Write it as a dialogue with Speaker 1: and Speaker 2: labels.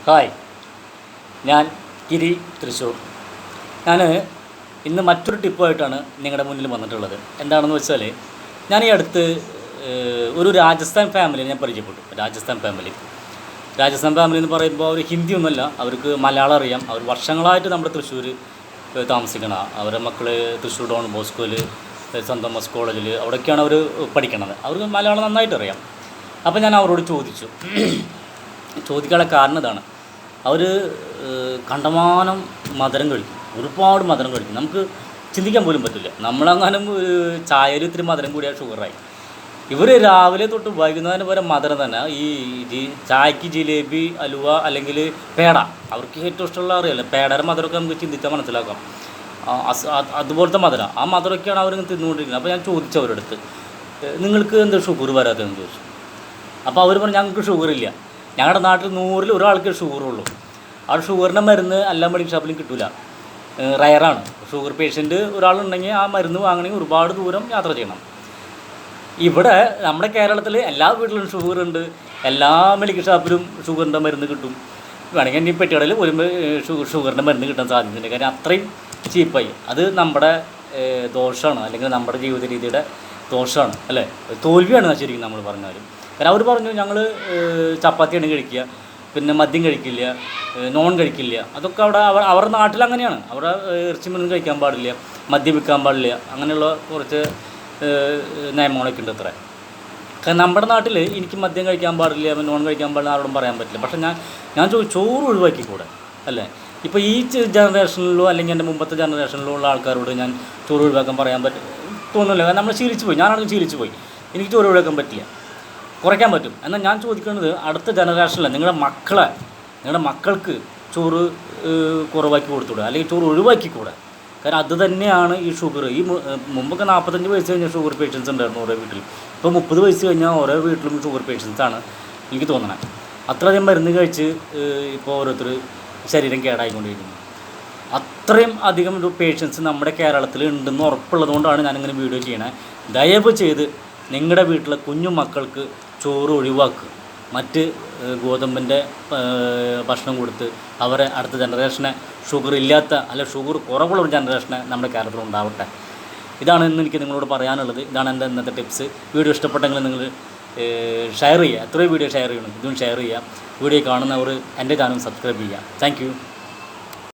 Speaker 1: Hi, ഞാൻ ഗിരി തൃശ്ശൂർ. ഞാൻ ഇന്ന് മറ്റൊരു ടിപ്പുമായിട്ടാണ് നിങ്ങളുടെ മുന്നിൽ വന്നിട്ടുള്ളത്. എന്താണെന്ന് വെച്ചാൽ, ഞാൻ ഈ അടുത്ത് ഒരു രാജസ്ഥാൻ ഫാമിലിയെ ഞാൻ പരിചയപ്പെട്ടു. രാജസ്ഥാൻ ഫാമിലി എന്ന് പറയുമ്പോൾ അവർ ഹിന്ദി ഒന്നുമല്ല, അവർക്ക് മലയാളം അറിയാം. അവർ വർഷങ്ങളായിട്ട് നമ്മുടെ തൃശ്ശൂർ താമസിക്കണം. അവരുടെ മക്കൾ തൃശ്ശൂർ ഡോൺ ബോസ്കോയിൽ, സെൻറ് തോമസ് കോളേജിൽ, അവിടെയൊക്കെയാണ് അവർ പഠിക്കണത്. അവർക്ക് മലയാളം നന്നായിട്ട് അറിയാം. അപ്പോൾ ഞാൻ അവരോട് ചോദിക്കാനുള്ള കാരണം ഇതാണ്. അവർ കണ്ടമാനം മധുരം കഴിക്കും, ഒരുപാട് മധുരം കഴിക്കും. നമുക്ക് ചിന്തിക്കാൻ പോലും പറ്റില്ല. നമ്മളെങ്ങാനും ചായയിൽ ഇത്തിരി മധുരം കൂടിയാൽ ഷുഗറായി. ഇവർ രാവിലെ തൊട്ട് വൈകുന്നേരം വരെ മധുരം തന്നെ. ഈ ചായക്ക് ജിലേബി, അലുവ അല്ലെങ്കിൽ പേട, അവർക്ക് ഏറ്റവും ഇഷ്ടമുള്ള അറിയാമല്ലോ. പേടയുടെ മധുരമൊക്കെ നമുക്ക് ചിന്തിച്ചാൽ മനസ്സിലാക്കാം. അതുപോലത്തെ മധുരം, ആ മധുരമൊക്കെയാണ് അവർ തിന്നുകൊണ്ടിരിക്കുന്നത്. അപ്പോൾ ഞാൻ ചോദിച്ചു അവരുടെ അടുത്ത്, നിങ്ങൾക്ക് എന്താ ഷുഗർ വരാത്തതെന്ന് ചോദിച്ചു. അപ്പോൾ അവർ പറഞ്ഞു, ഞങ്ങൾക്ക് ഷുഗറില്ല. ഞങ്ങളുടെ നാട്ടിൽ 100-ൽ ഒരാൾക്ക് ഷുഗറുള്ളൂ. ആ ഷുഗറിൻ്റെ മരുന്ന് എല്ലാ മെഡിക്കൽ ഷോപ്പിലും കിട്ടില്ല, റയറാണ്. ഷുഗർ പേഷ്യൻറ്റ് ഒരാളുണ്ടെങ്കിൽ ആ മരുന്ന് വാങ്ങണമെങ്കിൽ ഒരുപാട് ദൂരം യാത്ര ചെയ്യണം. ഇവിടെ നമ്മുടെ കേരളത്തിൽ എല്ലാ വീട്ടിലും ഷുഗറുണ്ട്, എല്ലാ മെഡിക്കൽ ഷോപ്പിലും ഷുഗറിൻ്റെ മരുന്ന് കിട്ടും. വേണമെങ്കിൽ ഇനി പെട്ടിക്കടയിൽ വരുമ്പോൾ ഷുഗറിൻ്റെ മരുന്ന് കിട്ടാൻ സാധ്യതയുണ്ട്. കാര്യം അത്രയും ചീപ്പായി. അത് നമ്മുടെ ദോഷമാണ്, അല്ലെങ്കിൽ നമ്മുടെ ജീവിത രീതിയുടെ ദോഷമാണ്, അല്ലേ? തോൽവിയാണ് ശരിക്കും നമ്മൾ പറഞ്ഞാലും. കാരണം അവർ പറഞ്ഞു, ഞങ്ങൾ ചപ്പാത്തിയാണ് കഴിക്കുക, പിന്നെ മദ്യം കഴിക്കില്ല, നോൺ കഴിക്കില്ല. അതൊക്കെ അവരുടെ നാട്ടിൽ അങ്ങനെയാണ്. അവിടെ ഇറച്ചി മീനും കഴിക്കാൻ പാടില്ല, മദ്യം വിൽക്കാൻ പാടില്ല, അങ്ങനെയുള്ള കുറച്ച് നിയമങ്ങളൊക്കെ ഉണ്ട് അത്ര. കാരണം നമ്മുടെ നാട്ടിൽ എനിക്ക് മദ്യം കഴിക്കാൻ പാടില്ല, നോൺ കഴിക്കാൻ പാടില്ല ആരോടും പറയാൻ പറ്റില്ല. പക്ഷേ ഞാൻ ചോറ് ഒഴിവാക്കിക്കൂടെ, അല്ലേ? ഇപ്പോൾ ഈ ജനറേഷനിലോ അല്ലെങ്കിൽ എൻ്റെ മുമ്പത്തെ ജനറേഷനിലോ ഉള്ള ആൾക്കാരോട് ഞാൻ ചോറ് ഒഴിവാക്കാൻ പറയാൻ തോന്നുന്നില്ല. കാരണം നമ്മൾ ശീലിച്ചു പോയി. ഞാനാണെങ്കിൽ ശീലിച്ചു പോയി. എനിക്ക് ചോറ് ഒഴിവാക്കാൻ പറ്റില്ല, കുറയ്ക്കാൻ പറ്റും. എന്നാൽ ഞാൻ ചോദിക്കുന്നത്, അടുത്ത ജനറേഷനിൽ നിങ്ങളുടെ മക്കൾക്ക് ചോറ് കുറവാക്കി കൊടുത്തുകൂടെ, അല്ലെങ്കിൽ ചോറ് ഒഴിവാക്കിക്കൂടെ? കാരണം അത് തന്നെയാണ് ഈ ഷുഗർ. ഈ മുമ്പൊക്കെ 45 വയസ്സ് കഴിഞ്ഞാൽ ഷുഗർ പേഷ്യൻസ് ഉണ്ടായിരുന്നു ഓരോ വീട്ടിൽ. ഇപ്പോൾ 30 വയസ്സ് കഴിഞ്ഞാൽ ഓരോ വീട്ടിലും ഷുഗർ പേഷ്യൻസാണ് എനിക്ക് തോന്നണത്. അത്രയധികം മരുന്ന് കഴിച്ച് ഇപ്പോൾ ഓരോരുത്തർ ശരീരം കേടായിക്കൊണ്ടിരിക്കുന്നു. അത്രയും അധികം ഒരു പേഷ്യൻസ് നമ്മുടെ കേരളത്തിൽ ഉണ്ടെന്ന് ഉറപ്പുള്ളത് കൊണ്ടാണ് ഞാനിങ്ങനെ വീഡിയോ ചെയ്യണേ. ദയവ് ചെയ്ത് നിങ്ങളുടെ വീട്ടിലെ കുഞ്ഞു മക്കൾക്ക് ചോറ് ഒഴിവാക്കുക. മറ്റ് ഗോതമ്പിൻ്റെ ഭക്ഷണം കൊടുത്ത് അവരെ അടുത്ത ജനറേഷനെ ഷുഗർ ഇല്ലാത്ത, അല്ല ഷുഗർ കുറവുള്ള ഒരു ജനറേഷനെ നമ്മുടെ കേരളത്തിൽ ഉണ്ടാവട്ടെ. ഇതാണ് ഇന്ന് എനിക്ക് നിങ്ങളോട് പറയാനുള്ളത്. ഇതാണ് എൻ്റെ ഇന്നത്തെ ടിപ്സ്. വീഡിയോ ഇഷ്ടപ്പെട്ടെങ്കിൽ നിങ്ങൾ ഷെയർ ചെയ്യുക. എത്രയോ വീഡിയോ ഷെയർ ചെയ്യണം, ഇതും ഷെയർ ചെയ്യുക. വീഡിയോ കാണുന്നവർ എൻ്റെ ചാനൽ സബ്സ്ക്രൈബ് ചെയ്യുക. Thank you.